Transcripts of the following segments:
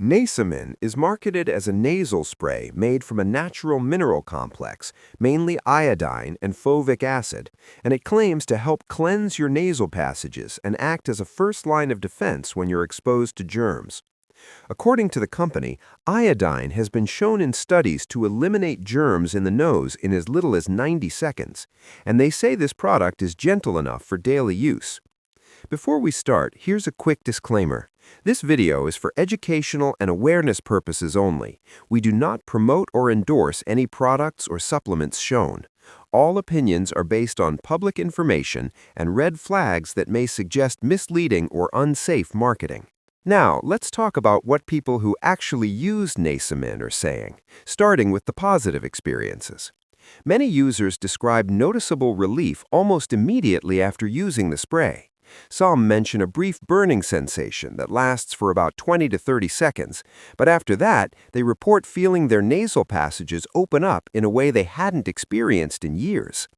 Nasomin is marketed as a nasal spray made from a natural mineral complex, mainly iodine and fulvic acid, and it claims to help cleanse your nasal passages and act as a first line of defense when you're exposed to germs. According to the company, iodine has been shown in studies to eliminate germs in the nose in as little as 90 seconds, and they say this product is gentle enough for daily use. Before we start, here's a quick disclaimer. This video is for educational and awareness purposes only. We do not promote or endorse any products or supplements shown. All opinions are based on public information and red flags that may suggest misleading or unsafe marketing. Now, let's talk about what people who actually use Nasomin are saying, starting with the positive experiences. Many users describe noticeable relief almost immediately after using the spray. Some mention a brief burning sensation that lasts for about 20 to 30 seconds, but after that, they report feeling their nasal passages open up in a way they hadn't experienced in years.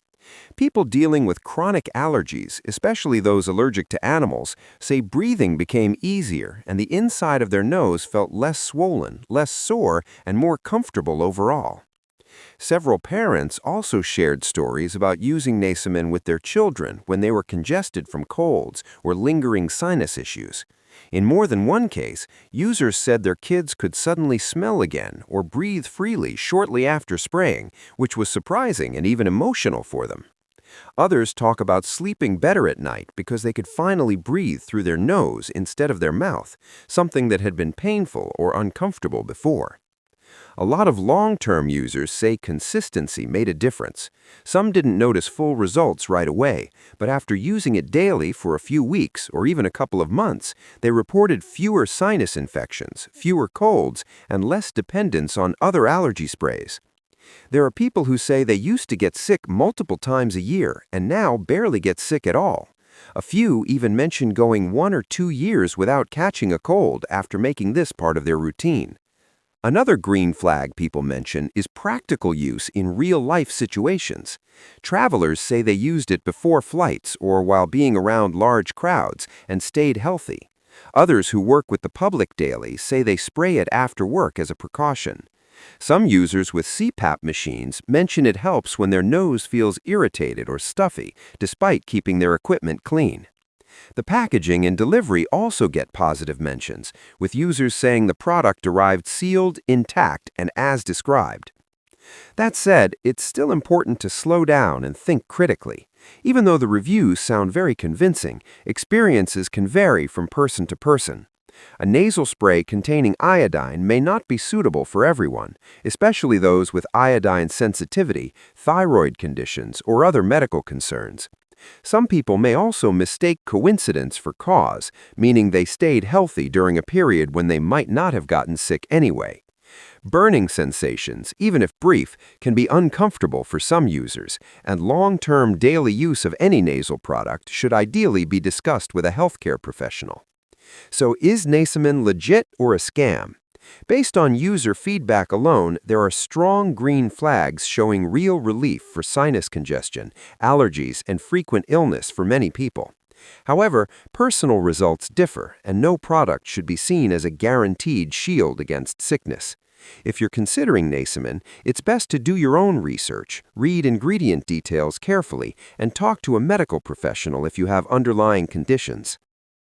People dealing with chronic allergies, especially those allergic to animals, say breathing became easier and the inside of their nose felt less swollen, less sore, and more comfortable overall. Several parents also shared stories about using Nasomin with their children when they were congested from colds or lingering sinus issues. In more than one case, users said their kids could suddenly smell again or breathe freely shortly after spraying, which was surprising and even emotional for them. Others talk about sleeping better at night because they could finally breathe through their nose instead of their mouth, something that had been painful or uncomfortable before. A lot of long-term users say consistency made a difference. Some didn't notice full results right away, but after using it daily for a few weeks or even a couple of months, they reported fewer sinus infections, fewer colds, and less dependence on other allergy sprays. There are people who say they used to get sick multiple times a year and now barely get sick at all. A few even mention going 1 or 2 years without catching a cold after making this part of their routine. Another green flag people mention is practical use in real-life situations. Travelers say they used it before flights or while being around large crowds and stayed healthy. Others who work with the public daily say they spray it after work as a precaution. Some users with CPAP machines mention it helps when their nose feels irritated or stuffy, despite keeping their equipment clean. The packaging and delivery also get positive mentions, with users saying the product arrived sealed, intact, and as described. That said, it's still important to slow down and think critically. Even though the reviews sound very convincing, experiences can vary from person to person. A nasal spray containing iodine may not be suitable for everyone, especially those with iodine sensitivity, thyroid conditions, or other medical concerns. Some people may also mistake coincidence for cause, meaning they stayed healthy during a period when they might not have gotten sick anyway. Burning sensations, even if brief, can be uncomfortable for some users, and long-term daily use of any nasal product should ideally be discussed with a healthcare professional. So is Nasomin legit or a scam? Based on user feedback alone, there are strong green flags showing real relief for sinus congestion, allergies, and frequent illness for many people. However, personal results differ, and no product should be seen as a guaranteed shield against sickness. If you're considering Nasomin, it's best to do your own research, read ingredient details carefully, and talk to a medical professional if you have underlying conditions.